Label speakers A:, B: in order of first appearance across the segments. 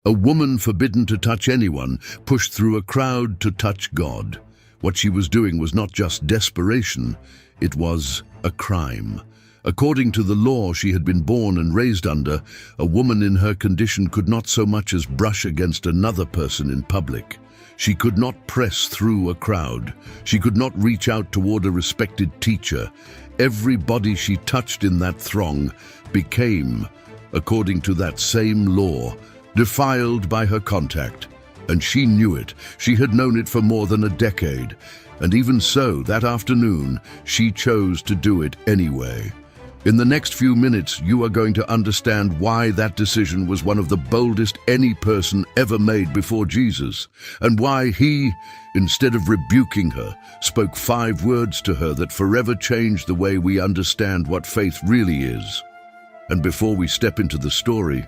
A: A woman forbidden to touch anyone pushed through a crowd to touch God. What she was doing was not just desperation, it was a crime. According to the law she had been born and raised under, a woman in her condition could not so much as brush against another person in public. She could not press through a crowd. She could not reach out toward a respected teacher. Everybody she touched in that throng became, according to that same law, defiled by her contact. And she knew it. She had known it for more than a decade. And even so, that afternoon, she chose to do it anyway. In the next few minutes, you are going to understand why that decision was one of the boldest any person ever made before Jesus, and why he, instead of rebuking her, spoke 5 words to her that forever changed the way we understand what faith really is. And before we step into the story,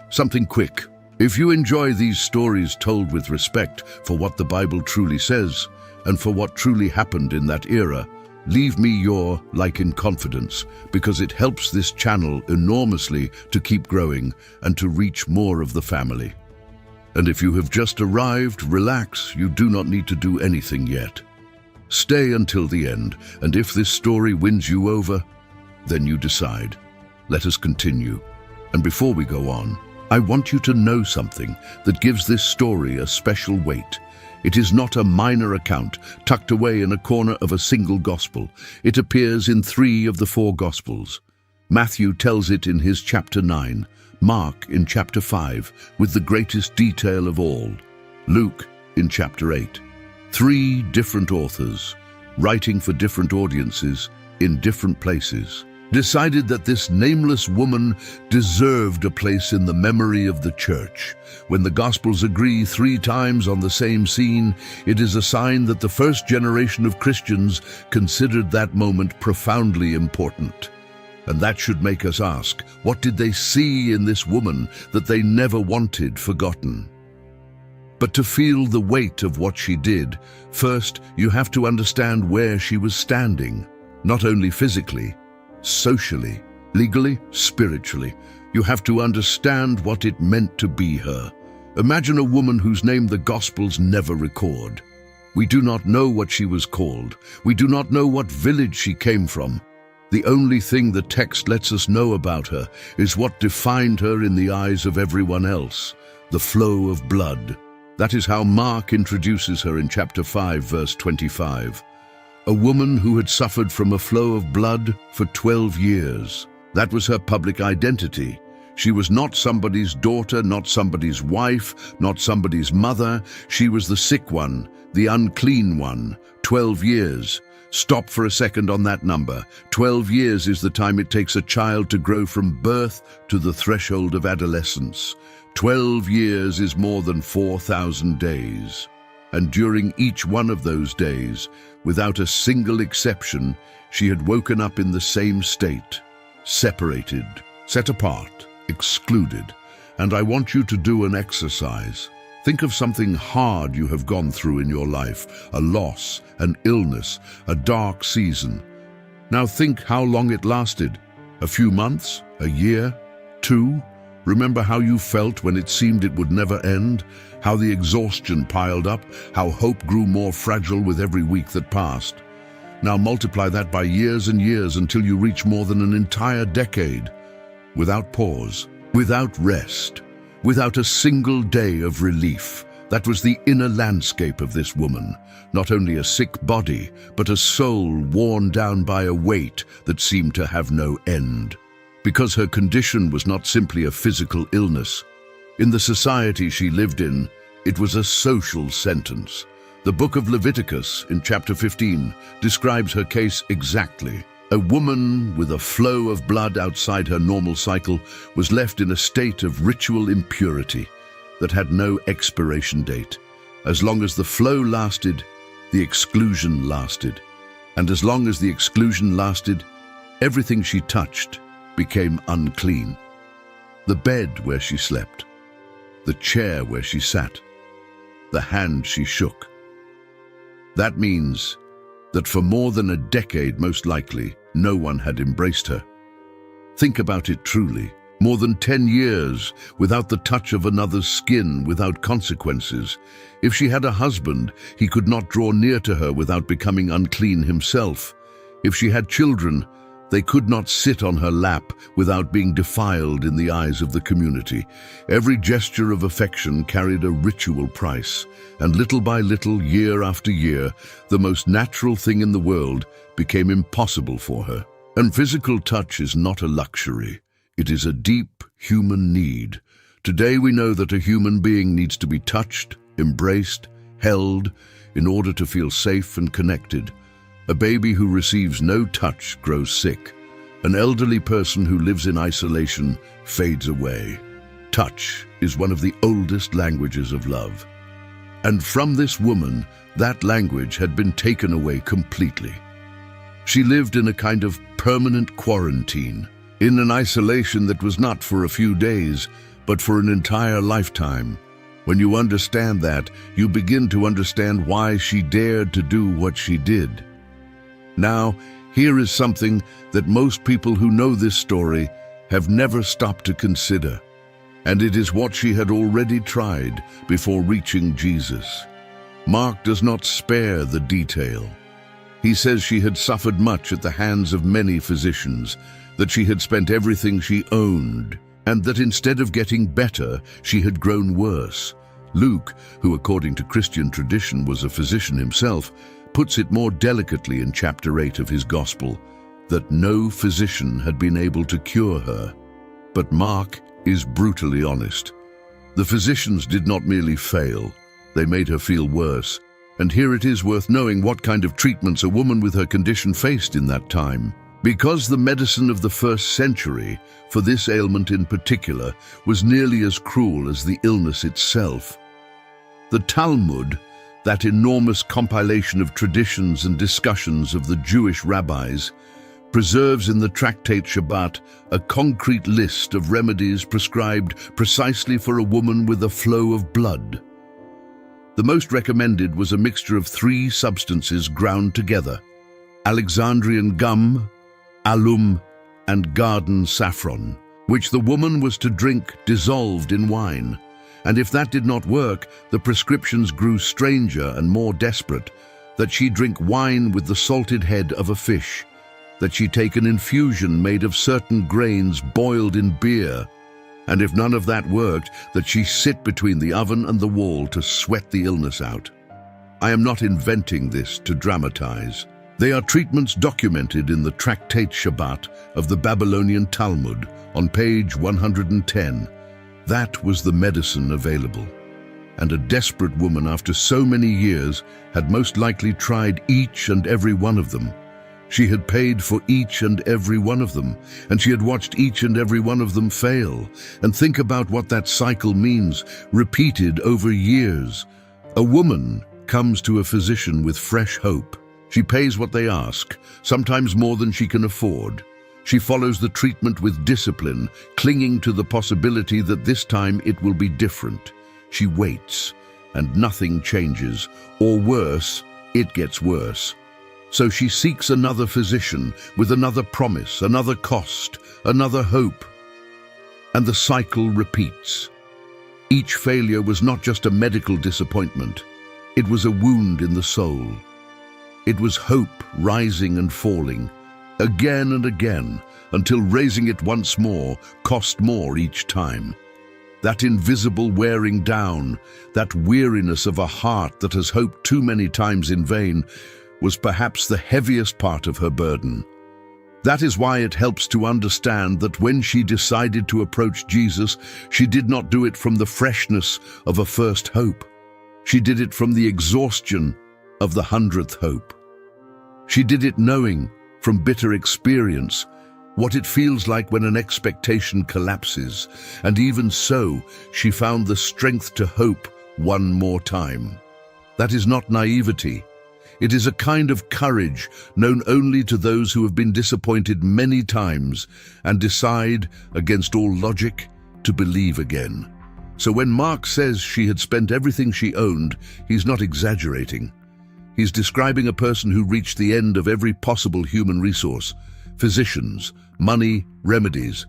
A: something quick. If you enjoy these stories told with respect for what the Bible truly says, and for what truly happened in that era, leave me your like in confidence, because it helps this channel enormously to keep growing and to reach more of the family. And if you have just arrived, relax, you do not need to do anything yet. Stay until the end, and if this story wins you over, then you decide. Let us continue. And before we go on, I want you to know something that gives this story a special weight. It is not a minor account tucked away in a corner of a single gospel. It appears in 3 of the 4 gospels. Matthew tells it in his chapter 9, Mark in chapter 5, with the greatest detail of all, Luke in chapter 8. 3 different authors, writing for different audiences in different places, decided that this nameless woman deserved a place in the memory of the church. When the Gospels agree 3 times on the same scene, it is a sign that the first generation of Christians considered that moment profoundly important. And that should make us ask, what did they see in this woman that they never wanted forgotten? But to feel the weight of what she did, first you have to understand where she was standing, not only physically, socially, legally, spiritually. You have to understand what it meant to be her. Imagine a woman whose name the Gospels never record. We do not know what she was called. We do not know what village she came from. The only thing the text lets us know about her is what defined her in the eyes of everyone else, the flow of blood. That is how Mark introduces her in chapter 5, verse 25. A woman who had suffered from a flow of blood for 12 years. That was her public identity. She was not somebody's daughter, not somebody's wife, not somebody's mother. She was the sick one, the unclean one. 12 years. Stop for a second on that number. 12 years is the time it takes a child to grow from birth to the threshold of adolescence. 12 years is more than 4,000 days. And during each one of those days, without a single exception, she had woken up in the same state, separated, set apart, excluded. And I want you to do an exercise. Think of something hard you have gone through in your life, a loss, an illness, a dark season. Now think how long it lasted. A few months? A year? 2? Remember how you felt when it seemed it would never end? How the exhaustion piled up? How hope grew more fragile with every week that passed? Now multiply that by years and years until you reach more than an entire decade. Without pause, without rest, without a single day of relief. That was the inner landscape of this woman. Not only a sick body, but a soul worn down by a weight that seemed to have no end. Because her condition was not simply a physical illness. In the society she lived in, it was a social sentence. The book of Leviticus, in chapter 15, describes her case exactly. A woman with a flow of blood outside her normal cycle was left in a state of ritual impurity that had no expiration date. As long as the flow lasted, the exclusion lasted. And as long as the exclusion lasted, everything she touched became unclean. The bed where she slept, the chair where she sat, the hand she shook. That means that for more than a decade, most likely, no one had embraced her. Think about it truly. More than 10 years without the touch of another's skin, without consequences. If she had a husband, he could not draw near to her without becoming unclean himself. If she had children, they could not sit on her lap without being defiled in the eyes of the community. Every gesture of affection carried a ritual price, and little by little, year after year, the most natural thing in the world became impossible for her. And physical touch is not a luxury. It is a deep human need. Today we know that a human being needs to be touched, embraced, held, in order to feel safe and connected. A baby who receives no touch grows sick. An elderly person who lives in isolation fades away. Touch is one of the oldest languages of love. And from this woman, that language had been taken away completely. She lived in a kind of permanent quarantine, in an isolation that was not for a few days, but for an entire lifetime. When you understand that, you begin to understand why she dared to do what she did. Now, here is something that most people who know this story have never stopped to consider, and it is what she had already tried before reaching Jesus. Mark does not spare the detail. He says she had suffered much at the hands of many physicians, that she had spent everything she owned, and that instead of getting better, she had grown worse. Luke, who according to Christian tradition was a physician himself, puts it more delicately in chapter 8 of his Gospel, that no physician had been able to cure her. But Mark is brutally honest. The physicians did not merely fail, they made her feel worse. And here it is worth knowing what kind of treatments a woman with her condition faced in that time. Because the medicine of the first century, for this ailment in particular, was nearly as cruel as the illness itself. The Talmud, that enormous compilation of traditions and discussions of the Jewish rabbis, preserves in the tractate Shabbat a concrete list of remedies prescribed precisely for a woman with a flow of blood. The most recommended was a mixture of 3 substances ground together: Alexandrian gum, alum, and garden saffron, which the woman was to drink dissolved in wine. And if that did not work, the prescriptions grew stranger and more desperate, that she drink wine with the salted head of a fish, that she take an infusion made of certain grains boiled in beer, and if none of that worked, that she sit between the oven and the wall to sweat the illness out. I am not inventing this to dramatize. They are treatments documented in the tractate Shabbat of the Babylonian Talmud on page 110. That was the medicine available. And a desperate woman, after so many years, had most likely tried each and every one of them. She had paid for each and every one of them, and she had watched each and every one of them fail. And think about what that cycle means, repeated over years. A woman comes to a physician with fresh hope. She pays what they ask, sometimes more than she can afford. She follows the treatment with discipline, clinging to the possibility that this time it will be different. She waits, and nothing changes, or worse, it gets worse. So she seeks another physician with another promise, another cost, another hope. And the cycle repeats. Each failure was not just a medical disappointment. It was a wound in the soul. It was hope rising and falling, again and again, until raising it once more cost more each time. That invisible wearing down, that weariness of a heart that has hoped too many times in vain, was perhaps the heaviest part of her burden. That is why it helps to understand that when she decided to approach Jesus, she did not do it from the freshness of a first hope. She did it from the exhaustion of the 100th hope. She did it knowing, from bitter experience, what it feels like when an expectation collapses, and even so, she found the strength to hope one more time. That is not naivety. It is a kind of courage known only to those who have been disappointed many times and decide, against all logic, to believe again. So when Mark says she had spent everything she owned, he's not exaggerating. He's describing a person who reached the end of every possible human resource: physicians, money, remedies.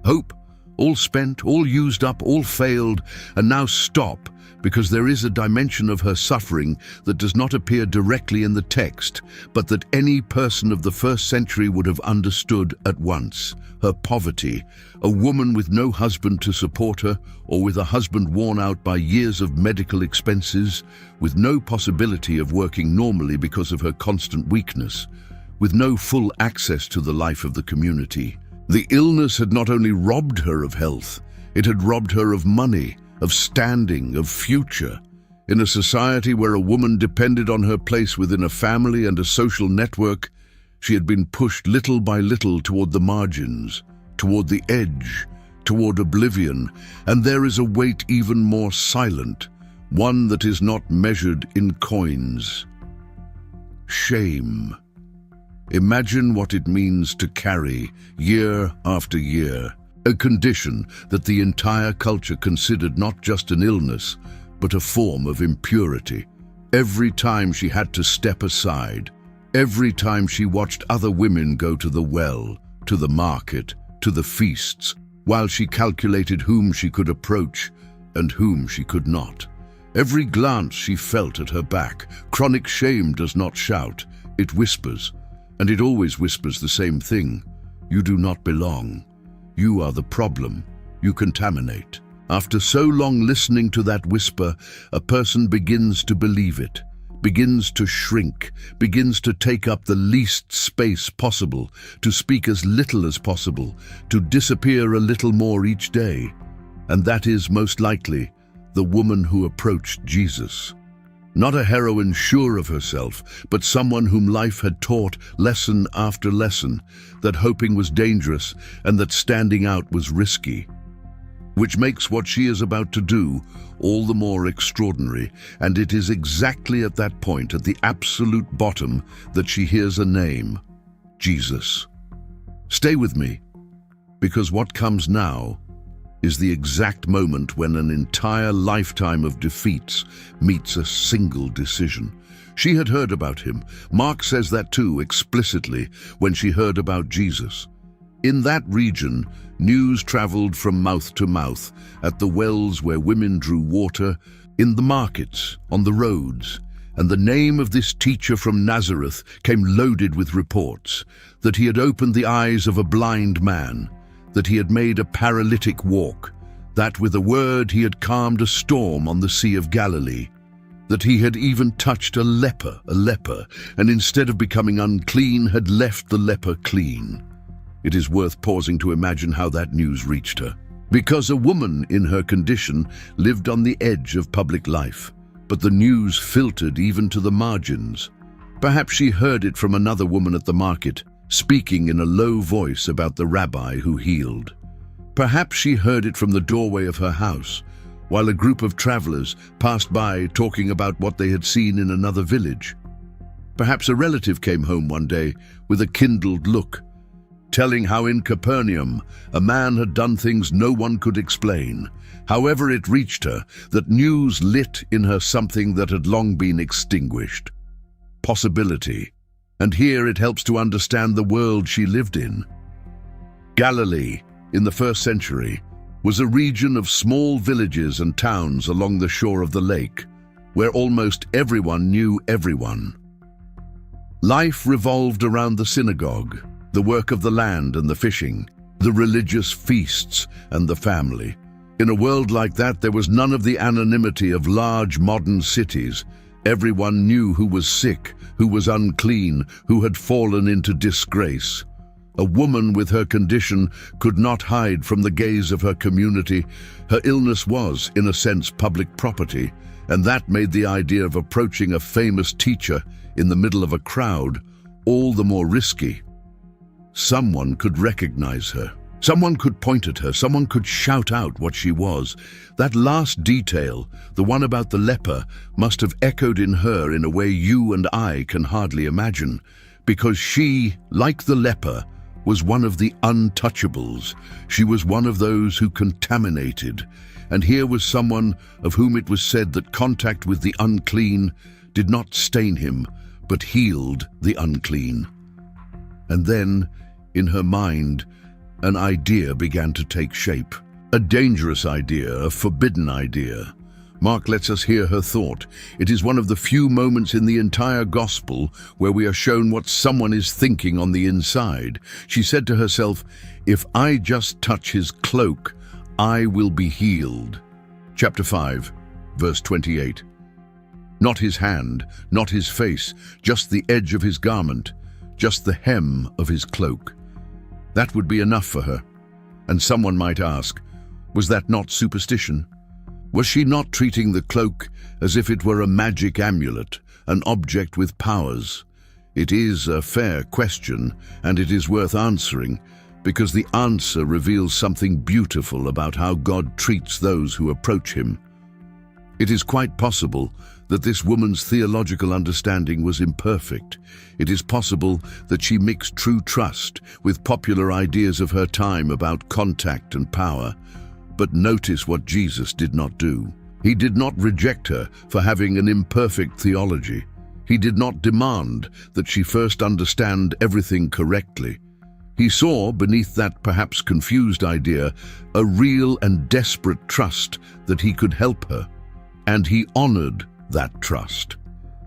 A: Hope, all spent, all used up, all failed, and now stop, because there is a dimension of her suffering that does not appear directly in the text, but that any person of the first century would have understood at once. Her poverty, a woman with no husband to support her, or with a husband worn out by years of medical expenses, with no possibility of working normally because of her constant weakness, with no full access to the life of the community. The illness had not only robbed her of health, it had robbed her of money, of standing, of future. In a society where a woman depended on her place within a family and a social network, she had been pushed little by little toward the margins, toward the edge, toward oblivion, and there is a weight even more silent, one that is not measured in coins. Shame. Imagine what it means to carry, year after year, a condition that the entire culture considered not just an illness, but a form of impurity. Every time she had to step aside, every time she watched other women go to the well, to the market, to the feasts, while she calculated whom she could approach and whom she could not. Every glance she felt at her back. Chronic shame does not shout, it whispers, and it always whispers the same thing. You do not belong. You are the problem. You contaminate. After so long listening to that whisper, a person begins to believe it, begins to shrink, begins to take up the least space possible, to speak as little as possible, to disappear a little more each day. And that is most likely the woman who approached Jesus. Not a heroine sure of herself, but someone whom life had taught lesson after lesson, that hoping was dangerous and that standing out was risky. Which makes what she is about to do all the more extraordinary, and it is exactly at that point, at the absolute bottom, that she hears a name: Jesus. Stay with me, because what comes now is the exact moment when an entire lifetime of defeats meets a single decision. She had heard about him. Mark says that too, explicitly, when she heard about Jesus. In that region, news traveled from mouth to mouth, at the wells where women drew water, in the markets, on the roads, and the name of this teacher from Nazareth came loaded with reports, that he had opened the eyes of a blind man, that he had made a paralytic walk, that with a word he had calmed a storm on the Sea of Galilee, that he had even touched a leper, and instead of becoming unclean, had left the leper clean. It is worth pausing to imagine how that news reached her. Because a woman in her condition lived on the edge of public life, but the news filtered even to the margins. Perhaps she heard it from another woman at the market, speaking in a low voice about the rabbi who healed. Perhaps she heard it from the doorway of her house, while a group of travelers passed by talking about what they had seen in another village. Perhaps a relative came home one day with a kindled look, telling how in Capernaum a man had done things no one could explain. However it reached her, that news lit in her something that had long been extinguished: possibility. And here it helps to understand the world she lived in. Galilee, in the first century, was a region of small villages and towns along the shore of the lake, where almost everyone knew everyone. Life revolved around the synagogue, the work of the land and the fishing, the religious feasts and the family. In a world like that, there was none of the anonymity of large modern cities. Everyone knew who was sick, who was unclean, who had fallen into disgrace. A woman with her condition could not hide from the gaze of her community. Her illness was, in a sense, public property, and that made the idea of approaching a famous teacher in the middle of a crowd all the more risky. Someone could recognize her. Someone could point at her. Someone could shout out what she was. That last detail, the one about the leper, must have echoed in her in a way you and I can hardly imagine, because she, like the leper, was one of the untouchables. She was one of those who contaminated. And here was someone of whom it was said that contact with the unclean did not stain him, but healed the unclean. And then, in her mind, an idea began to take shape. A dangerous idea, a forbidden idea. Mark lets us hear her thought. It is one of the few moments in the entire gospel where we are shown what someone is thinking on the inside. She said to herself, "If I just touch his cloak, I will be healed." Chapter 5, verse 28. Not his hand, not his face, just the edge of his garment, just the hem of his cloak. That would be enough for her. And someone might ask, was that not superstition? Was she not treating the cloak as if it were a magic amulet, an object with powers? It is a fair question, and it is worth answering, because the answer reveals something beautiful about how God treats those who approach him. It is quite possible that this woman's theological understanding was imperfect. It is possible that she mixed true trust with popular ideas of her time about contact and power. But notice what Jesus did not do. He did not reject her for having an imperfect theology. He did not demand that she first understand everything correctly. He saw beneath that perhaps confused idea a real and desperate trust that he could help her. And he honored that trust.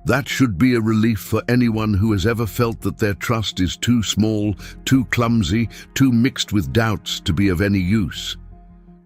A: That should be a relief for anyone who has ever felt that their trust is too small, too clumsy, too mixed with doubts to be of any use.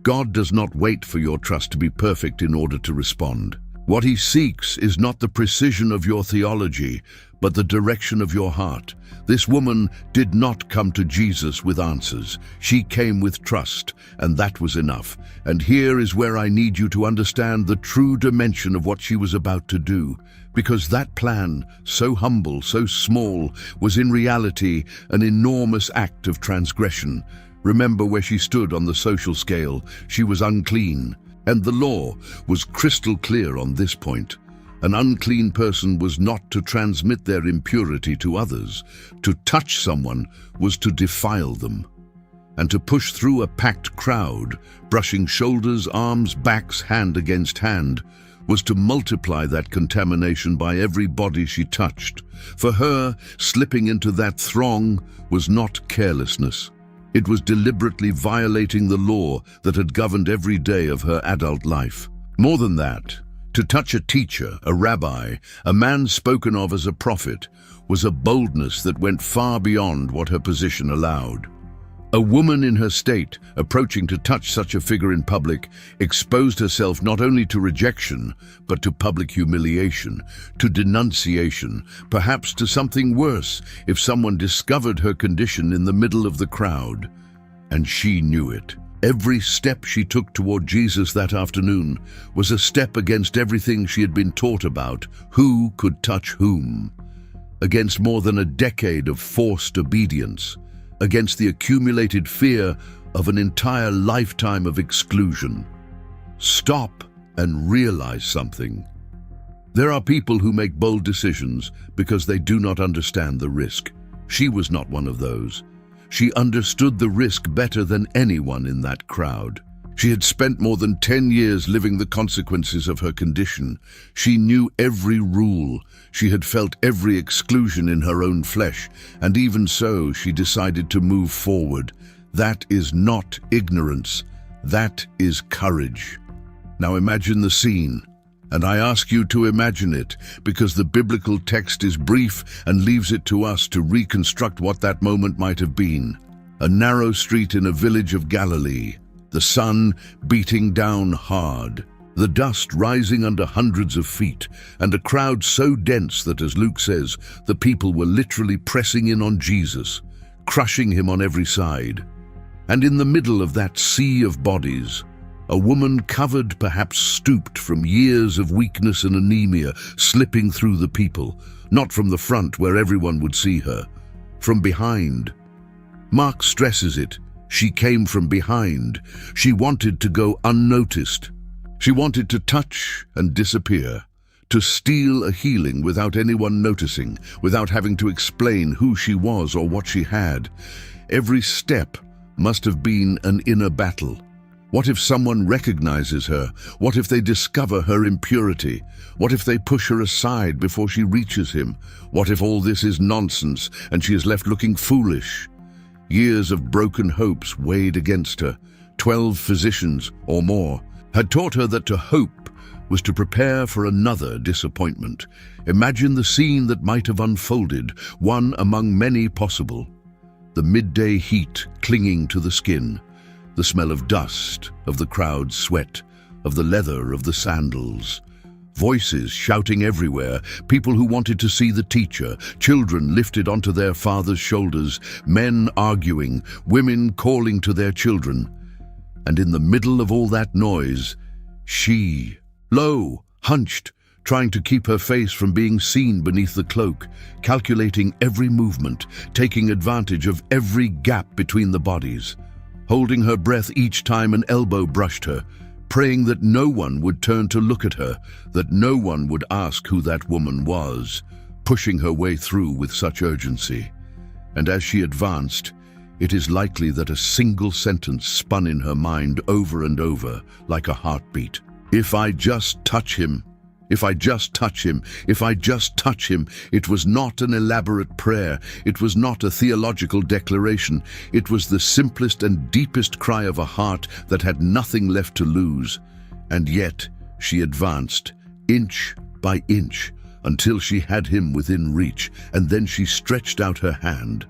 A: God does not wait for your trust to be perfect in order to respond. What he seeks is not the precision of your theology, but the direction of your heart. This woman did not come to Jesus with answers. She came with trust, and that was enough. And here is where I need you to understand the true dimension of what she was about to do. Because that plan, so humble, so small, was in reality an enormous act of transgression. Remember where she stood on the social scale. She was unclean, and the law was crystal clear on this point. An unclean person was not to transmit their impurity to others. To touch someone was to defile them. And to push through a packed crowd, brushing shoulders, arms, backs, hand against hand, was to multiply that contamination by every body she touched. For her, slipping into that throng was not carelessness. It was deliberately violating the law that had governed every day of her adult life. More than that, to touch a teacher, a rabbi, a man spoken of as a prophet, was a boldness that went far beyond what her position allowed. A woman in her state, approaching to touch such a figure in public, exposed herself not only to rejection, but to public humiliation, to denunciation, perhaps to something worse if someone discovered her condition in the middle of the crowd. And she knew it. Every step she took toward Jesus that afternoon was a step against everything she had been taught about who could touch whom, against more than a decade of forced obedience, against the accumulated fear of an entire lifetime of exclusion. Stop and realize something. There are people who make bold decisions because they do not understand the risk. She was not one of those. She understood the risk better than anyone in that crowd. She had spent more than 10 years living the consequences of her condition. She knew every rule. She had felt every exclusion in her own flesh, and even so, she decided to move forward. That is not ignorance. That is courage. Now imagine the scene. And I ask you to imagine it, because the biblical text is brief and leaves it to us to reconstruct what that moment might have been. A narrow street in a village of Galilee, the sun beating down hard, the dust rising under hundreds of feet, and a crowd so dense that, as Luke says, the people were literally pressing in on Jesus, crushing him on every side. And in the middle of that sea of bodies, a woman covered, perhaps stooped from years of weakness and anemia, slipping through the people, not from the front where everyone would see her, from behind. Mark stresses it. She came from behind. She wanted to go unnoticed. She wanted to touch and disappear, to steal a healing without anyone noticing, without having to explain who she was or what she had. Every step must have been an inner battle. What if someone recognizes her? What if they discover her impurity? What if they push her aside before she reaches him? What if all this is nonsense and she is left looking foolish? Years of broken hopes weighed against her. 12 physicians or more, had taught her that to hope was to prepare for another disappointment. Imagine the scene that might have unfolded, one among many possible. The midday heat clinging to the skin, the smell of dust, of the crowd's sweat, of the leather of the sandals. Voices shouting everywhere, people who wanted to see the teacher, children lifted onto their father's shoulders, men arguing, women calling to their children. And in the middle of all that noise, she, low, hunched, trying to keep her face from being seen beneath the cloak, calculating every movement, taking advantage of every gap between the bodies, holding her breath each time an elbow brushed her, praying that no one would turn to look at her, that no one would ask who that woman was, pushing her way through with such urgency. And as she advanced, it is likely that a single sentence spun in her mind over and over like a heartbeat. If I just touch him, if I just touch him, if I just touch him. It was not an elaborate prayer. It was not a theological declaration. It was the simplest and deepest cry of a heart that had nothing left to lose. And yet she advanced, inch by inch, until she had him within reach, and then she stretched out her hand.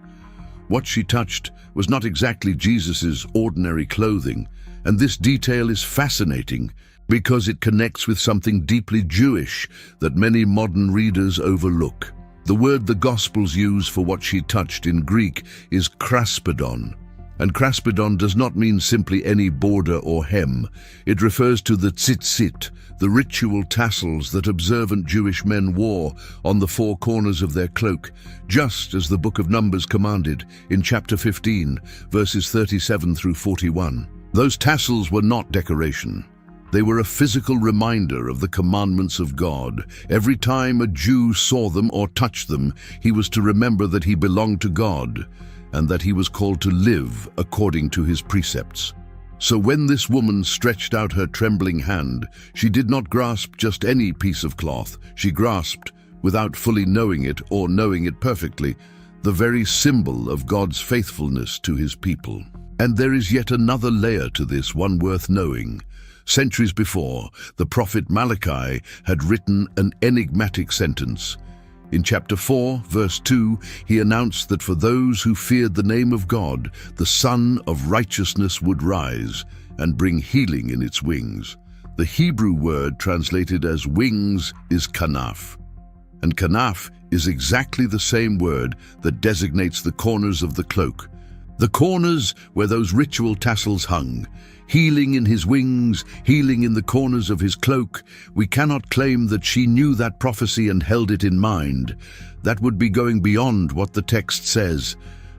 A: What she touched was not exactly Jesus's ordinary clothing, and this detail is fascinating because it connects with something deeply Jewish that many modern readers overlook. The word the Gospels use for what she touched in Greek is kraspedon, and kraspedon does not mean simply any border or hem. It refers to the tzitzit, the ritual tassels that observant Jewish men wore on the four corners of their cloak, just as the book of Numbers commanded in chapter 15, verses 37 through 41. Those tassels were not decoration. They were a physical reminder of the commandments of God. Every time a Jew saw them or touched them, he was to remember that he belonged to God and that he was called to live according to his precepts. So when this woman stretched out her trembling hand, she did not grasp just any piece of cloth. She grasped, without fully knowing it or knowing it perfectly, the very symbol of God's faithfulness to his people. And there is yet another layer to this, one worth knowing. Centuries before, the prophet Malachi had written an enigmatic sentence. In chapter 4, verse 2, he announced that for those who feared the name of God, the Sun of Righteousness would rise and bring healing in its wings. The Hebrew word translated as wings is kanaf, and kanaf is exactly the same word that designates the corners of the cloak. The corners where those ritual tassels hung, healing in his wings, healing in the corners of his cloak. We cannot claim that she knew that prophecy and held it in mind. That would be going beyond what the text says.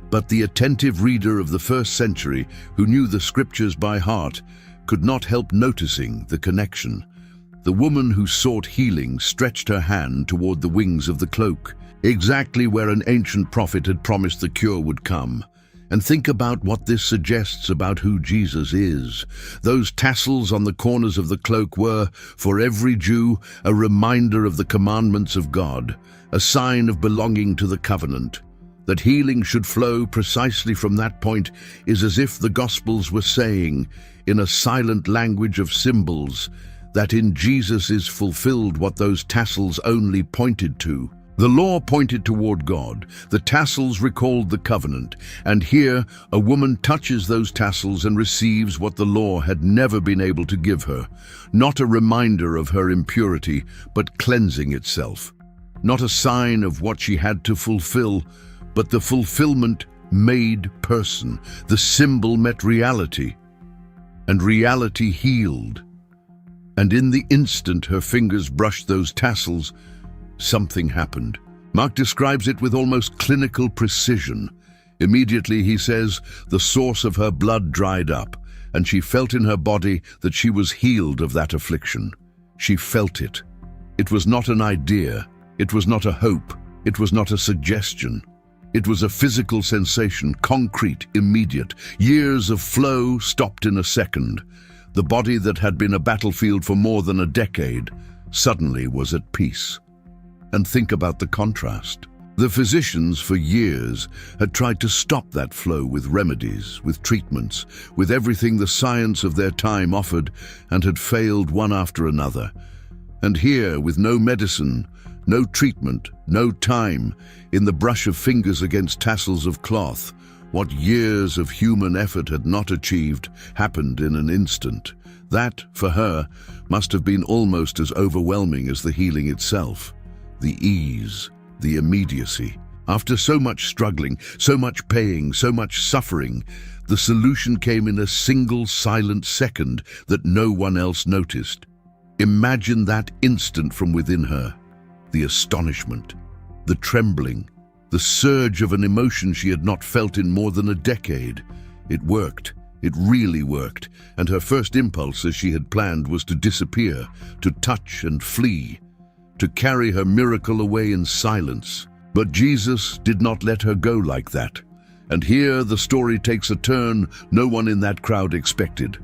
A: But the attentive reader of the first century, who knew the scriptures by heart, could not help noticing the connection. The woman who sought healing stretched her hand toward the wings of the cloak, exactly where an ancient prophet had promised the cure would come. And think about what this suggests about who Jesus is. Those tassels on the corners of the cloak were, for every Jew, a reminder of the commandments of God, a sign of belonging to the covenant. That healing should flow precisely from that point is as if the Gospels were saying, in a silent language of symbols, that in Jesus is fulfilled what those tassels only pointed to. The law pointed toward God, the tassels recalled the covenant, and here a woman touches those tassels and receives what the law had never been able to give her. Not a reminder of her impurity, but cleansing itself. Not a sign of what she had to fulfill, but the fulfillment made person. The symbol met reality, and reality healed. And in the instant her fingers brushed those tassels, something happened. Mark describes it with almost clinical precision. Immediately, he says, the source of her blood dried up, and she felt in her body that she was healed of that affliction. She felt it. It was not an idea. It was not a hope. It was not a suggestion. It was a physical sensation, concrete, immediate. Years of flow stopped in a second. The body that had been a battlefield for more than a decade suddenly was at peace. And think about the contrast. The physicians for years had tried to stop that flow with remedies, with treatments, with everything the science of their time offered, and had failed one after another. And here, with no medicine, no treatment, no time, in the brush of fingers against tassels of cloth, what years of human effort had not achieved happened in an instant. That, for her, must have been almost as overwhelming as the healing itself. The ease, the immediacy. After so much struggling, so much pain, so much suffering, the solution came in a single silent second that no one else noticed. Imagine that instant from within her. The astonishment, the trembling, the surge of an emotion she had not felt in more than a decade. It worked. It really worked, and her first impulse, as she had planned, was to disappear, to touch and flee, to carry her miracle away in silence. But Jesus did not let her go like that. And here the story takes a turn no one in that crowd expected,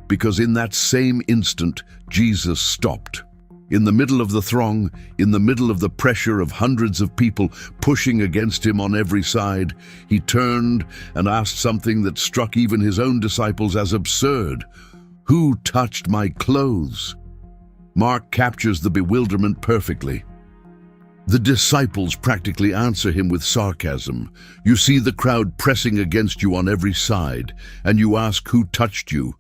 A: because in that same instant, Jesus stopped. In the middle of the throng, in the middle of the pressure of hundreds of people pushing against him on every side, he turned and asked something that struck even his own disciples as absurd. "Who touched my clothes?" Mark captures the bewilderment perfectly. The disciples practically answer him with sarcasm. You see the crowd pressing against you on every side, and you ask who touched you.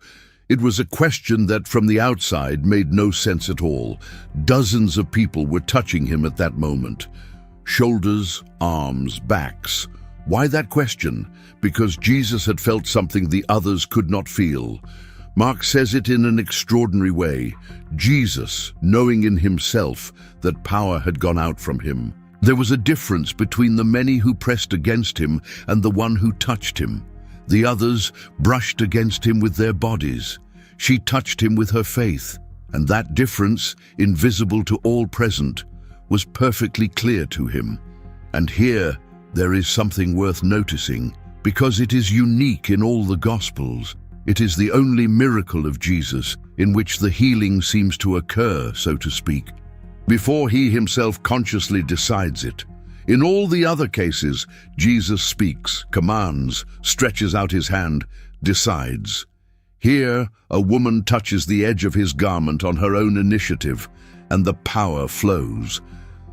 A: It was a question that from the outside made no sense at all. Dozens of people were touching him at that moment. Shoulders, arms, backs. Why that question? Because Jesus had felt something the others could not feel. Mark says it in an extraordinary way. Jesus, knowing in himself that power had gone out from him. There was a difference between the many who pressed against him and the one who touched him. The others brushed against him with their bodies. She touched him with her faith, and that difference, invisible to all present, was perfectly clear to him. And here there is something worth noticing, because it is unique in all the Gospels. It is the only miracle of Jesus in which the healing seems to occur, so to speak, before he himself consciously decides it. In all the other cases, Jesus speaks, commands, stretches out his hand, decides. Here, a woman touches the edge of his garment on her own initiative, and the power flows.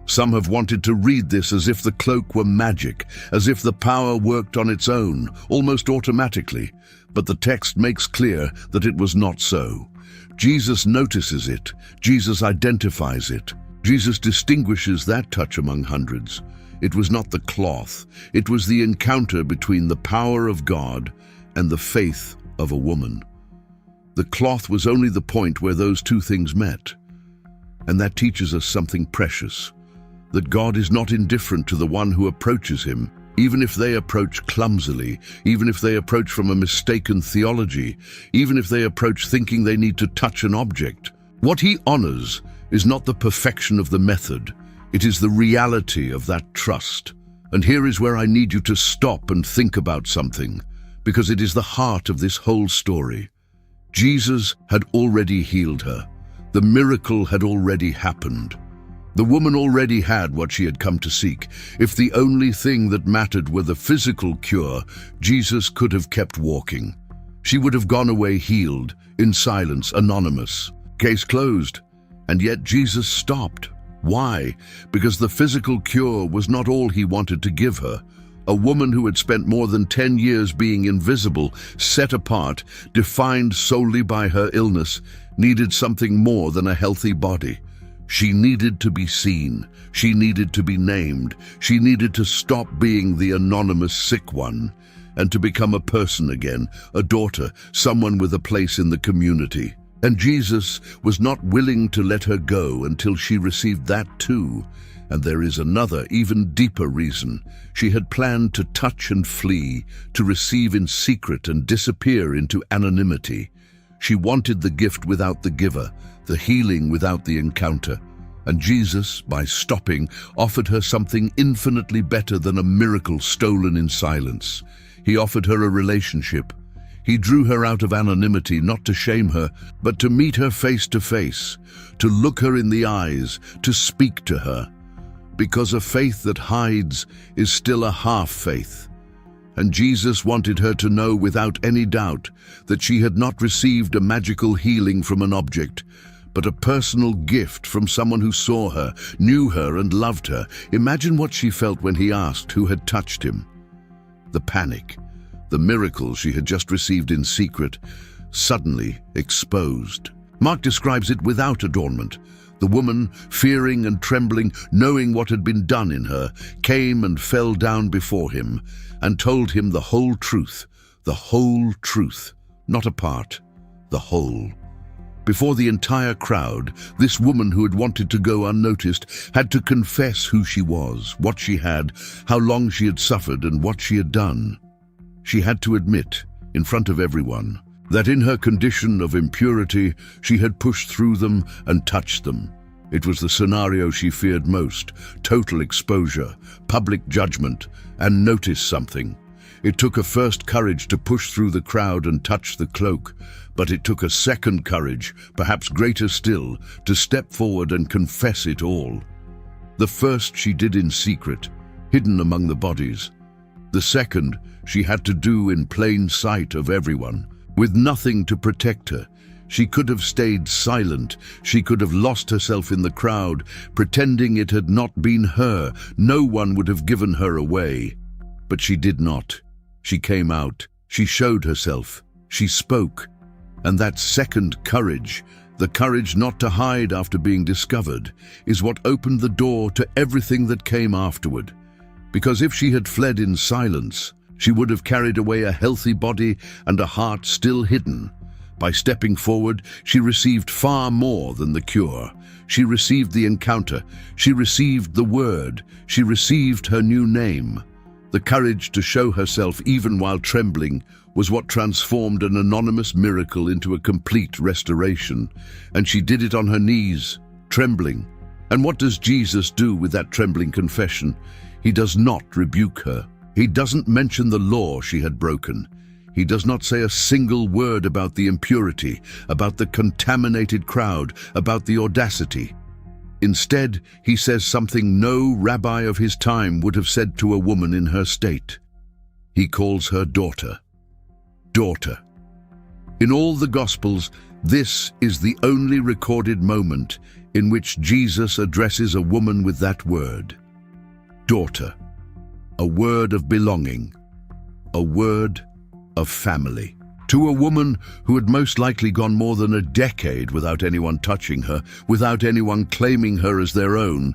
A: Some have wanted to read this as if the cloak were magic, as if the power worked on its own, almost automatically. But the text makes clear that it was not so. Jesus notices it. Jesus identifies it. Jesus distinguishes that touch among hundreds. It was not the cloth. It was the encounter between the power of God and the faith of a woman. The cloth was only the point where those two things met. And that teaches us something precious, that God is not indifferent to the one who approaches him, even if they approach clumsily, even if they approach from a mistaken theology, even if they approach thinking they need to touch an object. What he honors is not the perfection of the method. It is the reality of that trust. And here is where I need you to stop and think about something, because it is the heart of this whole story. Jesus had already healed her. The miracle had already happened. The woman already had what she had come to seek. If the only thing that mattered were the physical cure, Jesus could have kept walking. She would have gone away healed, in silence, anonymous. Case closed. And yet Jesus stopped. Why? Because the physical cure was not all he wanted to give her. A woman who had spent more than 10 years being invisible, set apart, defined solely by her illness, needed something more than a healthy body. She needed to be seen. She needed to be named. She needed to stop being the anonymous sick one and to become a person again, a daughter, someone with a place in the community. And Jesus was not willing to let her go until she received that too. And there is another, even deeper reason. She had planned to touch and flee, to receive in secret and disappear into anonymity. She wanted the gift without the giver, the healing without the encounter. And Jesus, by stopping, offered her something infinitely better than a miracle stolen in silence. He offered her a relationship. He drew her out of anonymity, not to shame her, but to meet her face to face, to look her in the eyes, to speak to her. because a faith that hides is still a half-faith. And Jesus wanted her to know without any doubt that she had not received a magical healing from an object, but a personal gift from someone who saw her, knew her, and loved her. Imagine what she felt when he asked who had touched him. The panic, the miracle she had just received in secret, suddenly exposed. Mark describes it without adornment. The woman, fearing and trembling, knowing what had been done in her, came and fell down before him and told him the whole truth, not a part, the whole. Before the entire crowd, this woman who had wanted to go unnoticed had to confess who she was, what she had, how long she had suffered, and what she had done. She had to admit, in front of everyone, that in her condition of impurity, she had pushed through them and touched them. It was the scenario she feared most: total exposure, public judgment, and notice something. It took a first courage to push through the crowd and touch the cloak, but it took a second courage, perhaps greater still, to step forward and confess it all. The first she did in secret, hidden among the bodies. The second she had to do in plain sight of everyone, with nothing to protect her. She could have stayed silent. She could have lost herself in the crowd, pretending it had not been her. No one would have given her away. But she did not. She came out. She showed herself. She spoke. And that second courage, the courage not to hide after being discovered, is what opened the door to everything that came afterward. Because if she had fled in silence, she would have carried away a healthy body and a heart still hidden. By stepping forward, she received far more than the cure. She received the encounter. She received the word. She received her new name. The courage to show herself even while trembling was what transformed an anonymous miracle into a complete restoration. And she did it on her knees, trembling. And what does Jesus do with that trembling confession? He does not rebuke her. He doesn't mention the law she had broken. He does not say a single word about the impurity, about the contaminated crowd, about the audacity. Instead, he says something no rabbi of his time would have said to a woman in her state. He calls her daughter. Daughter. In all the Gospels, this is the only recorded moment in which Jesus addresses a woman with that word. Daughter. A word of belonging. A word of family. To a woman who had most likely gone more than a decade without anyone touching her, without anyone claiming her as their own,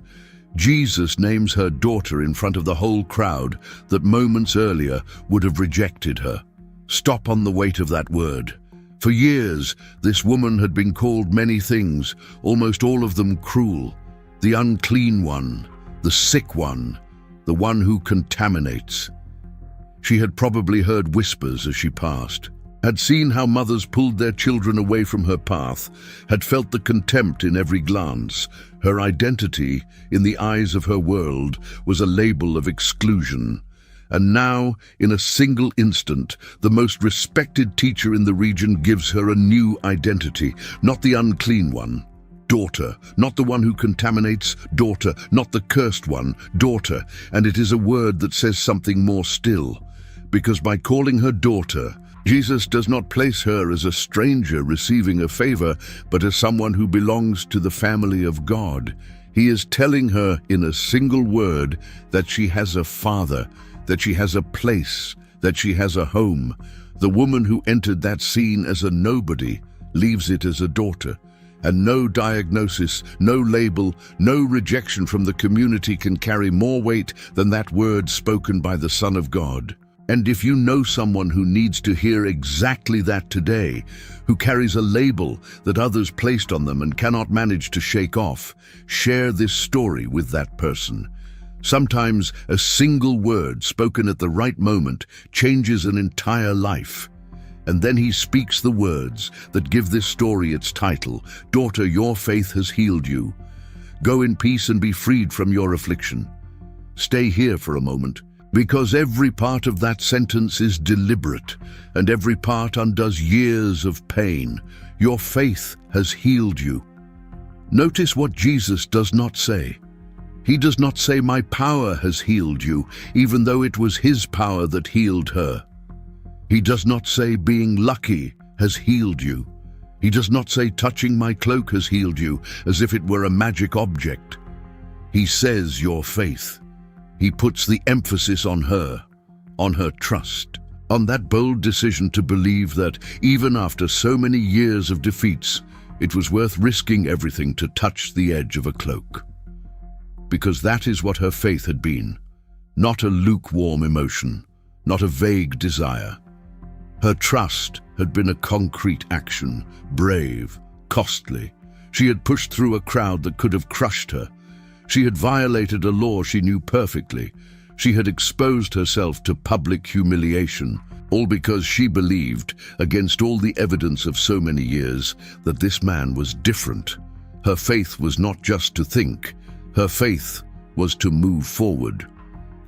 A: Jesus names her daughter in front of the whole crowd that moments earlier would have rejected her. Stop on the weight of that word. For years, this woman had been called many things, almost all of them cruel. The unclean one, the sick one, the one who contaminates. She had probably heard whispers as she passed, had seen how mothers pulled their children away from her path, had felt the contempt in every glance. Her identity, in the eyes of her world, was a label of exclusion. And now, in a single instant, the most respected teacher in the region gives her a new identity, not the unclean one. Daughter, not the one who contaminates, daughter, not the cursed one, daughter. And it is a word that says something more still. Because by calling her daughter, Jesus does not place her as a stranger receiving a favor, but as someone who belongs to the family of God. He is telling her in a single word that she has a father, that she has a place, that she has a home. The woman who entered that scene as a nobody leaves it as a daughter. And no diagnosis, no label, no rejection from the community can carry more weight than that word spoken by the Son of God. And if you know someone who needs to hear exactly that today, who carries a label that others placed on them and cannot manage to shake off, share this story with that person. Sometimes a single word spoken at the right moment changes an entire life. And then he speaks the words that give this story its title, "Daughter, your faith has healed you. Go in peace and be freed from your affliction." Stay here for a moment, because every part of that sentence is deliberate, and every part undoes years of pain. Your faith has healed you. Notice what Jesus does not say. He does not say, "My power has healed you," even though it was his power that healed her. He does not say, "Being lucky has healed you." He does not say, "Touching my cloak has healed you," as if it were a magic object. He says, "Your faith." He puts the emphasis on her trust, on that bold decision to believe that, even after so many years of defeats, it was worth risking everything to touch the edge of a cloak. Because that is what her faith had been, not a lukewarm emotion, not a vague desire. Her trust had been a concrete action, brave, costly. She had pushed through a crowd that could have crushed her. She had violated a law she knew perfectly. She had exposed herself to public humiliation, all because she believed, against all the evidence of so many years, that this man was different. Her faith was not just to think. Her faith was to move forward.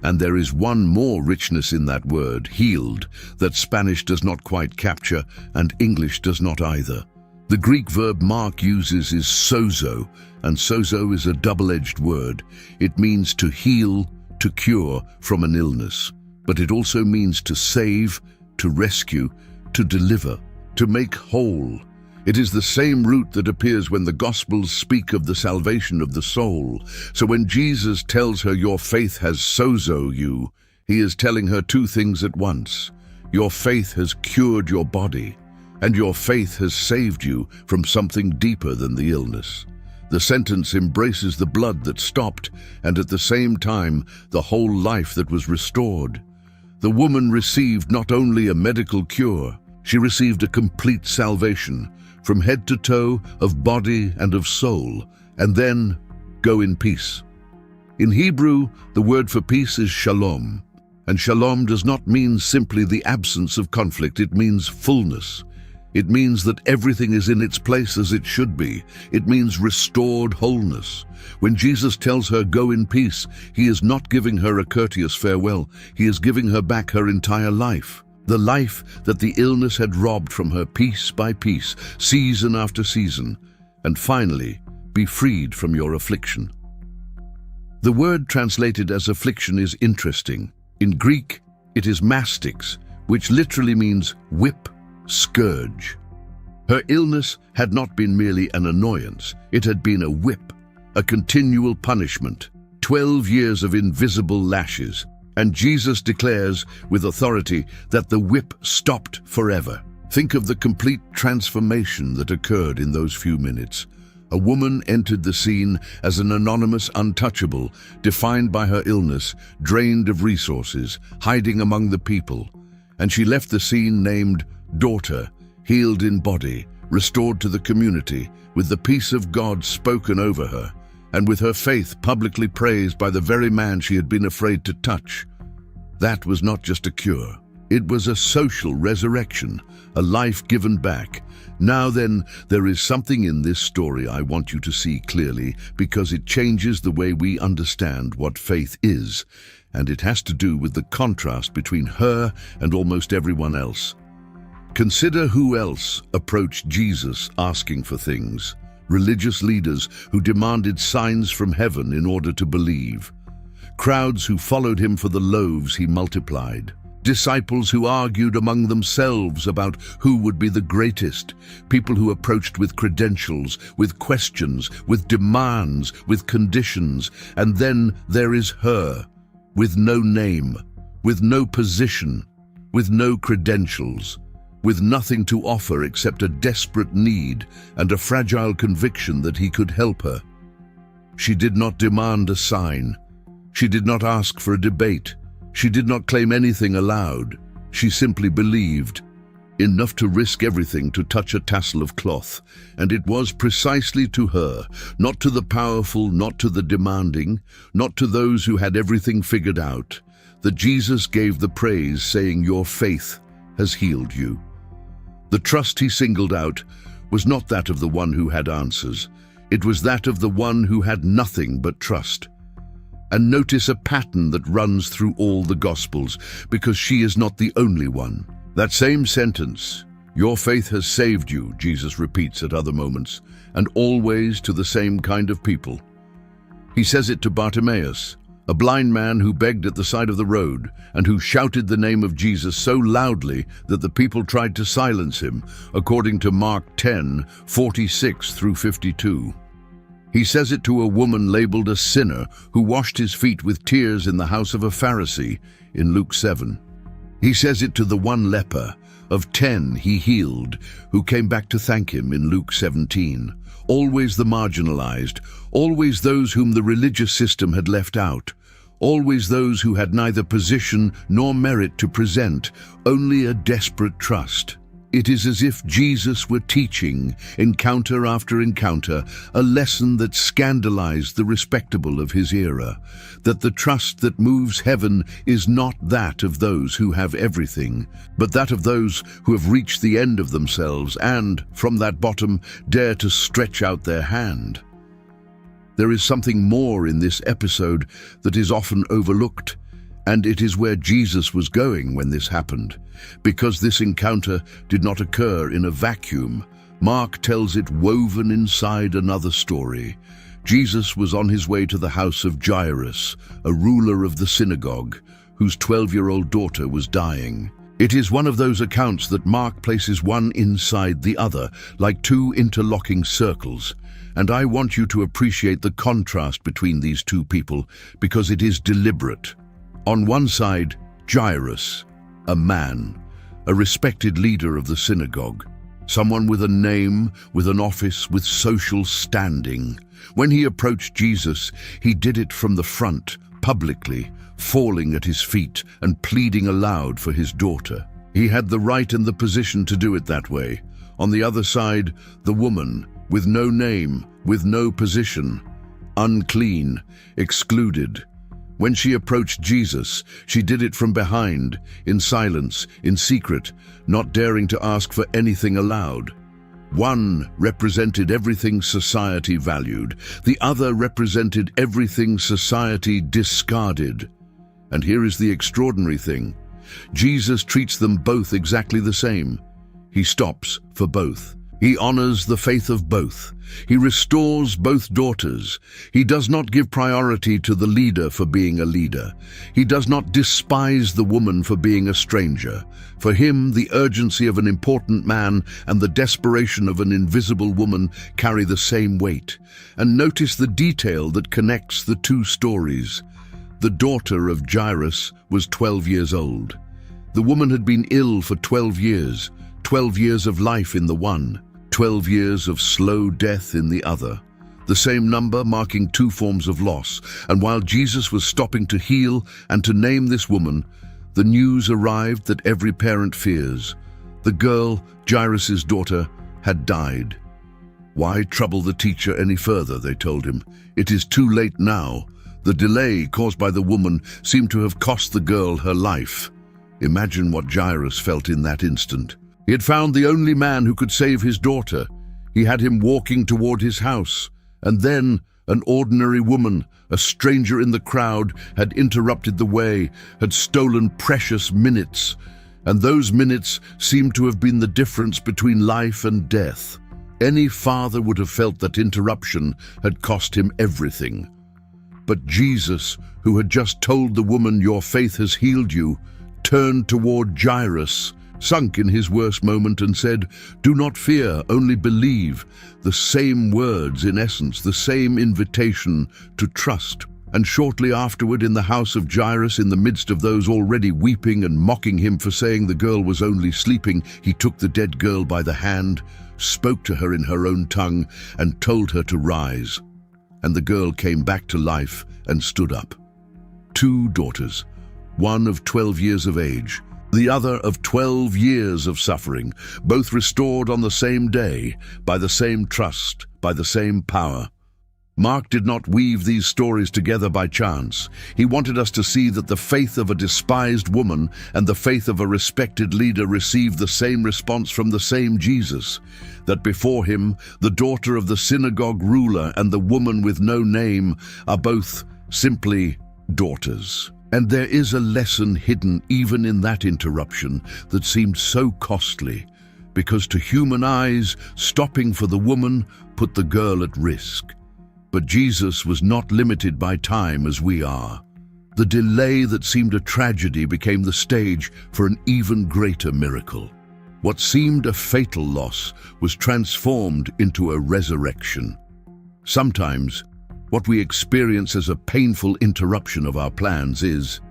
A: And there is one more richness in that word, healed, that Spanish does not quite capture and English does not either. The Greek verb Mark uses is sozo, and sozo is a double-edged word. It means to heal, to cure from an illness, but it also means to save, to rescue, to deliver, to make whole. It is the same root that appears when the Gospels speak of the salvation of the soul. So when Jesus tells her, "Your faith has sozo you," he is telling her two things at once. Your faith has cured your body, and your faith has saved you from something deeper than the illness. The sentence embraces the blood that stopped, and at the same time, the whole life that was restored. The woman received not only a medical cure, she received a complete salvation, from head to toe, of body and of soul, and then go in peace. In Hebrew, the word for peace is shalom, and shalom does not mean simply the absence of conflict, it means fullness. It means that everything is in its place as it should be. It means restored wholeness. When Jesus tells her, "Go in peace," he is not giving her a courteous farewell, he is giving her back her entire life. The life that the illness had robbed from her piece by piece, season after season, and finally, be freed from your affliction. The word translated as affliction is interesting. In Greek, it is mastix, which literally means whip, scourge. Her illness had not been merely an annoyance, it had been a whip, a continual punishment, 12 years of invisible lashes. And Jesus declares with authority that the whip stopped forever. Think of the complete transformation that occurred in those few minutes. A woman entered the scene as an anonymous untouchable, defined by her illness, drained of resources, hiding among the people. And she left the scene named daughter, healed in body, restored to the community, with the peace of God spoken over her, and with her faith publicly praised by the very man she had been afraid to touch. That was not just a cure. It was a social resurrection, a life given back. Now then, there is something in this story I want you to see clearly, because it changes the way we understand what faith is, and it has to do with the contrast between her and almost everyone else. Consider who else approached Jesus asking for things. Religious leaders who demanded signs from heaven in order to believe. Crowds who followed him for the loaves he multiplied. Disciples who argued among themselves about who would be the greatest. People who approached with credentials, with questions, with demands, with conditions. And then there is her, with no name, with no position, with no credentials, with nothing to offer except a desperate need and a fragile conviction that he could help her. She did not demand a sign. She did not ask for a debate. She did not claim anything aloud. She simply believed, enough to risk everything to touch a tassel of cloth. And it was precisely to her, not to the powerful, not to the demanding, not to those who had everything figured out, that Jesus gave the praise, saying, "Your faith has healed you." The trust he singled out was not that of the one who had answers. It was that of the one who had nothing but trust. And notice a pattern that runs through all the Gospels, because she is not the only one. That same sentence, "Your faith has saved you," Jesus repeats at other moments, and always to the same kind of people. He says it to Bartimaeus, a blind man who begged at the side of the road and who shouted the name of Jesus so loudly that the people tried to silence him, according to Mark 10:46 through 52. He says it to a woman labeled a sinner who washed his feet with tears in the house of a Pharisee in Luke 7. He says it to the one leper of 10 he healed who came back to thank him in Luke 17. Always the marginalized, always those whom the religious system had left out, always those who had neither position nor merit to present, only a desperate trust. It is as if Jesus were teaching, encounter after encounter, a lesson that scandalized the respectable of his era, that the trust that moves heaven is not that of those who have everything, but that of those who have reached the end of themselves and, from that bottom, dare to stretch out their hand. There is something more in this episode that is often overlooked, and it is where Jesus was going when this happened. Because this encounter did not occur in a vacuum, Mark tells it woven inside another story. Jesus was on his way to the house of Jairus, a ruler of the synagogue, whose 12-year-old daughter was dying. It is one of those accounts that Mark places one inside the other, like two interlocking circles. And I want you to appreciate the contrast between these two people, because it is deliberate. On one side, Jairus, a man, a respected leader of the synagogue, someone with a name, with an office, with social standing. When he approached Jesus, he did it from the front, publicly, falling at his feet and pleading aloud for his daughter. He had the right and the position to do it that way. On the other side, the woman, with no name, with no position, unclean, excluded. When she approached Jesus, she did it from behind, in silence, in secret, not daring to ask for anything aloud. One represented everything society valued. The other represented everything society discarded. And here is the extraordinary thing. Jesus treats them both exactly the same. He stops for both. He honors the faith of both. He restores both daughters. He does not give priority to the leader for being a leader. He does not despise the woman for being a stranger. For him, the urgency of an important man and the desperation of an invisible woman carry the same weight. And notice the detail that connects the two stories. The daughter of Jairus was 12 years old. The woman had been ill for 12 years, 12 years of life in the one, 12 years of slow death in the other, the same number marking two forms of loss. And while Jesus was stopping to heal and to name this woman, the news arrived that every parent fears. The girl, Jairus' daughter, had died. Why trouble the teacher any further, they told him. It is too late now. The delay caused by the woman seemed to have cost the girl her life. Imagine what Jairus felt in that instant. He had found the only man who could save his daughter. He had him walking toward his house. And then an ordinary woman, a stranger in the crowd, had interrupted the way, had stolen precious minutes. And those minutes seemed to have been the difference between life and death. Any father would have felt that interruption had cost him everything. But Jesus, who had just told the woman, "Your faith has healed you," turned toward Jairus, sunk in his worst moment, and said, "Do not fear, only believe." The same words, in essence, the same invitation to trust. And shortly afterward, in the house of Jairus, in the midst of those already weeping and mocking him for saying the girl was only sleeping, he took the dead girl by the hand, spoke to her in her own tongue, and told her to rise. And the girl came back to life and stood up. Two daughters, one of 12 years of age, the other of 12 years of suffering, both restored on the same day, by the same trust, by the same power. Mark did not weave these stories together by chance. He wanted us to see that the faith of a despised woman and the faith of a respected leader received the same response from the same Jesus, that before him, the daughter of the synagogue ruler and the woman with no name are both simply daughters. And there is a lesson hidden even in that interruption that seemed so costly, because to human eyes, stopping for the woman put the girl at risk. But Jesus was not limited by time as we are. The delay that seemed a tragedy became the stage for an even greater miracle. What seemed a fatal loss was transformed into a resurrection. Sometimes, what we experience as a painful interruption of our plans is,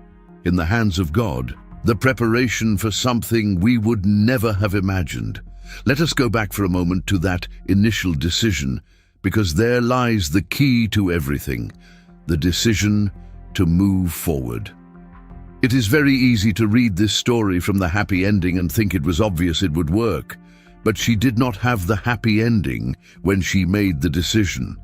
A: in the hands of God, the preparation for something we would never have imagined. Let us go back for a moment to that initial decision, because there lies the key to everything, the decision to move forward. It is very easy to read this story from the happy ending and think it was obvious it would work, but she did not have the happy ending when she made the decision.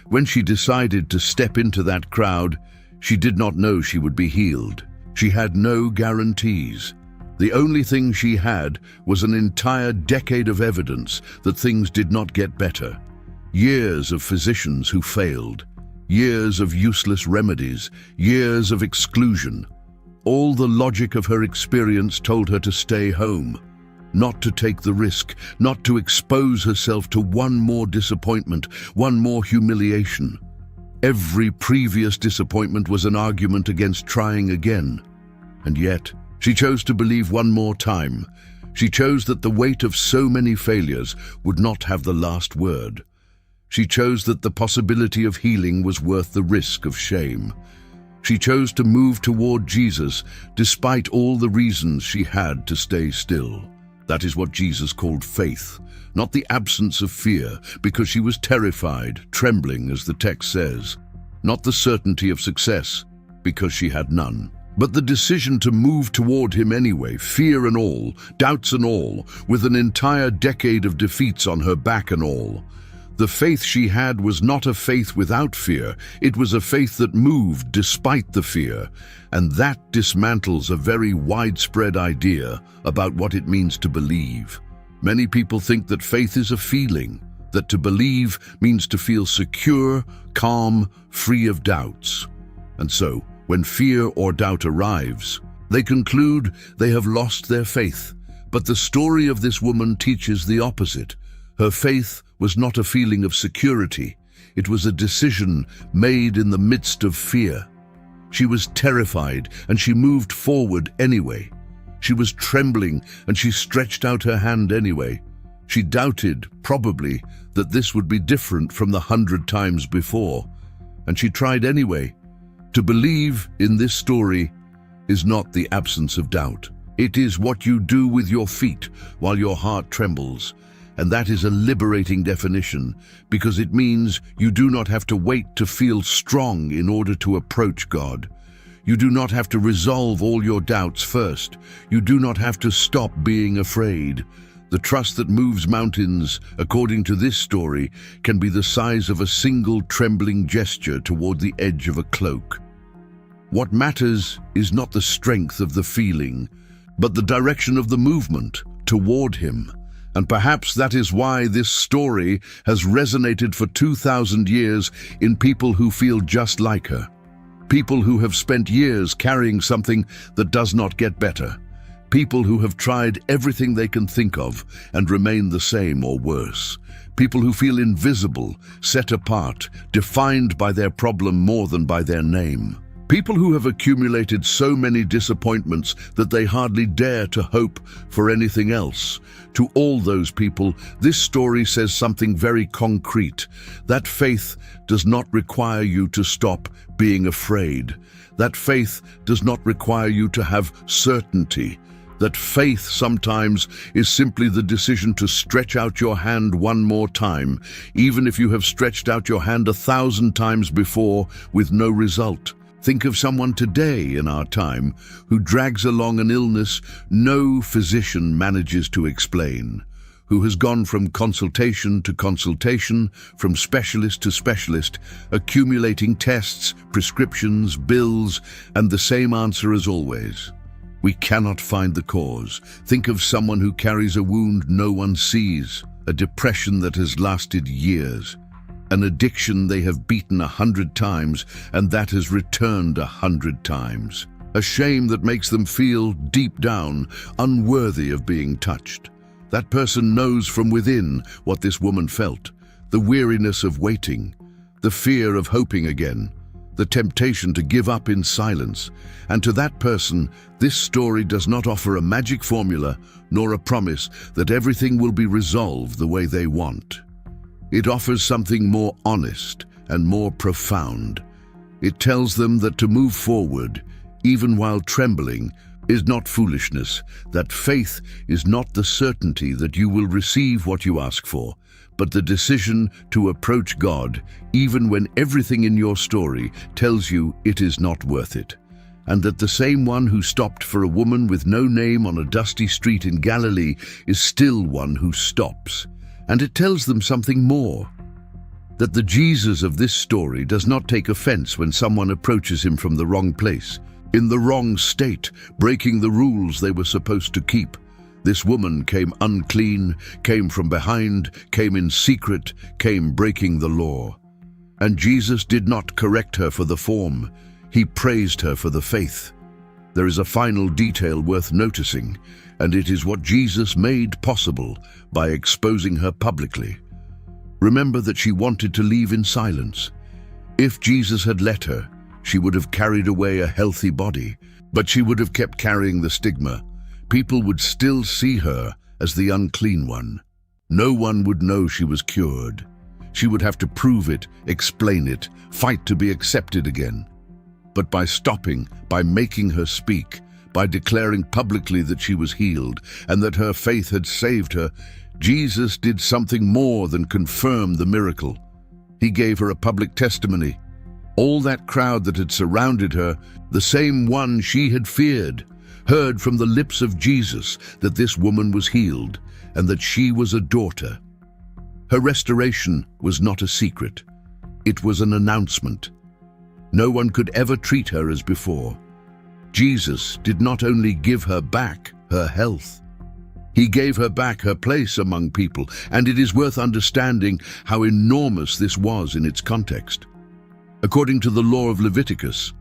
A: When she decided to step into that crowd, she did not know she would be healed. She had no guarantees. The only thing she had was an entire decade of evidence that things did not get better. Years of physicians who failed. Years of useless remedies. Years of exclusion. All the logic of her experience told her to stay home, not to take the risk, not to expose herself to one more disappointment, one more humiliation. Every previous disappointment was an argument against trying again. And yet, she chose to believe one more time. She chose that the weight of so many failures would not have the last word. She chose that the possibility of healing was worth the risk of shame. She chose to move toward Jesus despite all the reasons she had to stay still. That is what Jesus called faith, not the absence of fear, because she was terrified, trembling, as the text says. Not the certainty of success, because she had none. But the decision to move toward him anyway, fear and all, doubts and all, with an entire decade of defeats on her back and all. The faith she had was not a faith without fear. It was a faith that moved despite the fear. And that dismantles a very widespread idea about what it means to believe. Many people think that faith is a feeling, that to believe means to feel secure, calm, free of doubts. And so, when fear or doubt arrives, they conclude they have lost their faith. But the story of this woman teaches the opposite. Her faith was not a feeling of security. It was a decision made in the midst of fear. She was terrified, and she moved forward anyway. She was trembling, and she stretched out her hand anyway. She doubted, probably, that this would be different from the 100 times before. And she tried anyway. To believe in this story is not the absence of doubt. It is what you do with your feet while your heart trembles. And that is a liberating definition, because it means you do not have to wait to feel strong in order to approach God. You do not have to resolve all your doubts first. You do not have to stop being afraid. The trust that moves mountains, according to this story, can be the size of a single trembling gesture toward the edge of a cloak. What matters is not the strength of the feeling, but the direction of the movement toward him. And perhaps that is why this story has resonated for 2,000 years in people who feel just like her. People who have spent years carrying something that does not get better. People who have tried everything they can think of and remain the same or worse. People who feel invisible, set apart, defined by their problem more than by their name. People who have accumulated so many disappointments that they hardly dare to hope for anything else. To all those people, this story says something very concrete. That faith does not require you to stop being afraid. That faith does not require you to have certainty. That faith sometimes is simply the decision to stretch out your hand one more time, even if you have stretched out your hand 1,000 times before with no result. Think of someone today in our time who drags along an illness no physician manages to explain, who has gone from consultation to consultation, from specialist to specialist, accumulating tests, prescriptions, bills, and the same answer as always. We cannot find the cause. Think of someone who carries a wound no one sees, a depression that has lasted years. An addiction they have beaten 100 times, and that has returned 100 times. A shame that makes them feel, deep down, unworthy of being touched. That person knows from within what this woman felt. The weariness of waiting, the fear of hoping again, the temptation to give up in silence. And to that person, this story does not offer a magic formula nor a promise that everything will be resolved the way they want. It offers something more honest and more profound. It tells them that to move forward, even while trembling, is not foolishness, that faith is not the certainty that you will receive what you ask for, but the decision to approach God even when everything in your story tells you it is not worth it. And that the same one who stopped for a woman with no name on a dusty street in Galilee is still one who stops. And it tells them something more. That the Jesus of this story does not take offense when someone approaches him from the wrong place, in the wrong state, breaking the rules they were supposed to keep. This woman came unclean, came from behind, came in secret, came breaking the law. And Jesus did not correct her for the form. He praised her for the faith. There is a final detail worth noticing, and it is what Jesus made possible by exposing her publicly. Remember that she wanted to leave in silence. If Jesus had let her, she would have carried away a healthy body, but she would have kept carrying the stigma. People would still see her as the unclean one. No one would know she was cured. She would have to prove it, explain it, fight to be accepted again. But by stopping, by making her speak, by declaring publicly that she was healed and that her faith had saved her, Jesus did something more than confirm the miracle. He gave her a public testimony. All that crowd that had surrounded her, the same one she had feared, heard from the lips of Jesus that this woman was healed and that she was a daughter. Her restoration was not a secret. It was an announcement. No one could ever treat her as before. Jesus did not only give her back her health, he gave her back her place among people, and it is worth understanding how enormous this was in its context. According to the law of Leviticus,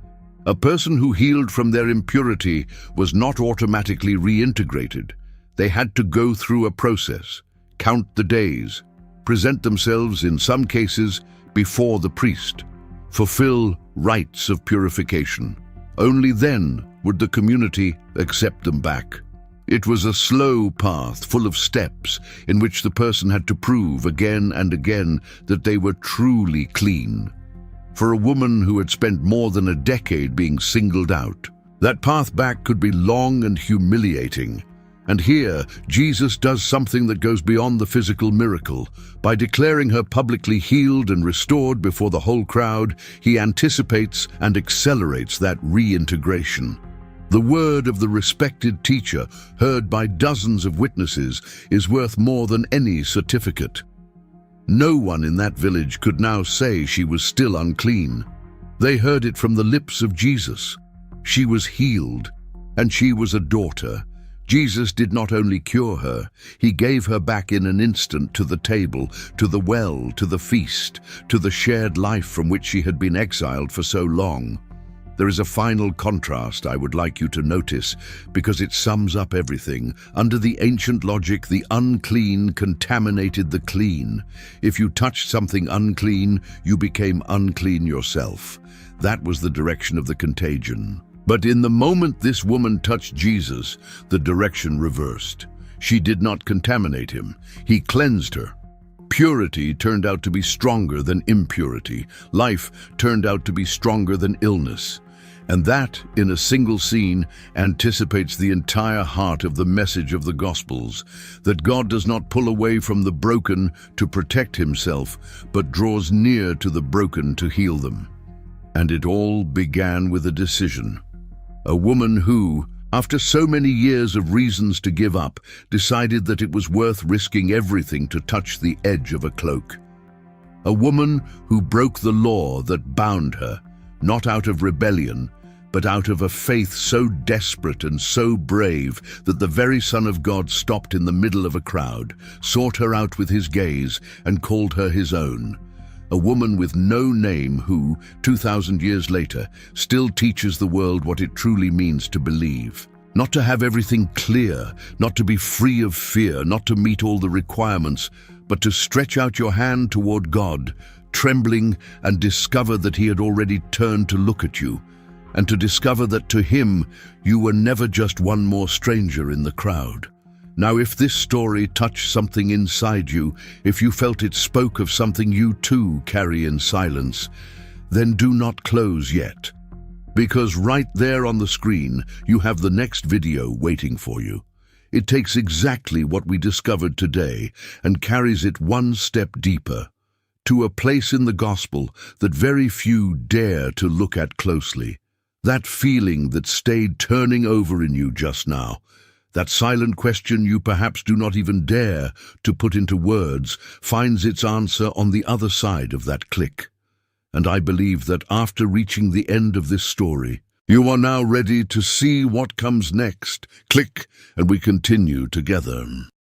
A: a person who healed from their impurity was not automatically reintegrated. They had to go through a process, count the days, present themselves in some cases before the priest, fulfill rites of purification. Only then would the community accept them back. It was a slow path full of steps in which the person had to prove again and again that they were truly clean. For a woman who had spent more than a decade being singled out, that path back could be long and humiliating. And here, Jesus does something that goes beyond the physical miracle. By declaring her publicly healed and restored before the whole crowd, he anticipates and accelerates that reintegration. The word of the respected teacher, heard by dozens of witnesses, is worth more than any certificate. No one in that village could now say she was still unclean. They heard it from the lips of Jesus. She was healed, and she was a daughter. Jesus did not only cure her, he gave her back in an instant to the table, to the well, to the feast, to the shared life from which she had been exiled for so long. There is a final contrast I would like you to notice, because it sums up everything. Under the ancient logic, the unclean contaminated the clean. If you touched something unclean, you became unclean yourself. That was the direction of the contagion. But in the moment this woman touched Jesus, the direction reversed. She did not contaminate him. He cleansed her. Purity turned out to be stronger than impurity. Life turned out to be stronger than illness. And that, in a single scene, anticipates the entire heart of the message of the Gospels, that God does not pull away from the broken to protect himself, but draws near to the broken to heal them. And it all began with a decision. A woman who, after so many years of reasons to give up, decided that it was worth risking everything to touch the edge of a cloak. A woman who broke the law that bound her, not out of rebellion, but out of a faith so desperate and so brave that the very Son of God stopped in the middle of a crowd, sought her out with his gaze, and called her his own. A woman with no name who, 2,000 years later, still teaches the world what it truly means to believe. Not to have everything clear, not to be free of fear, not to meet all the requirements, but to stretch out your hand toward God, trembling, and discover that he had already turned to look at you, and to discover that to him you were never just one more stranger in the crowd. Now, if this story touched something inside you, if you felt it spoke of something you too carry in silence, then do not close yet. Because right there on the screen, you have the next video waiting for you. It takes exactly what we discovered today and carries it one step deeper, to a place in the gospel that very few dare to look at closely. That feeling that stayed turning over in you just now, that silent question you perhaps do not even dare to put into words, finds its answer on the other side of that click. And I believe that after reaching the end of this story, you are now ready to see what comes next. Click, and we continue together.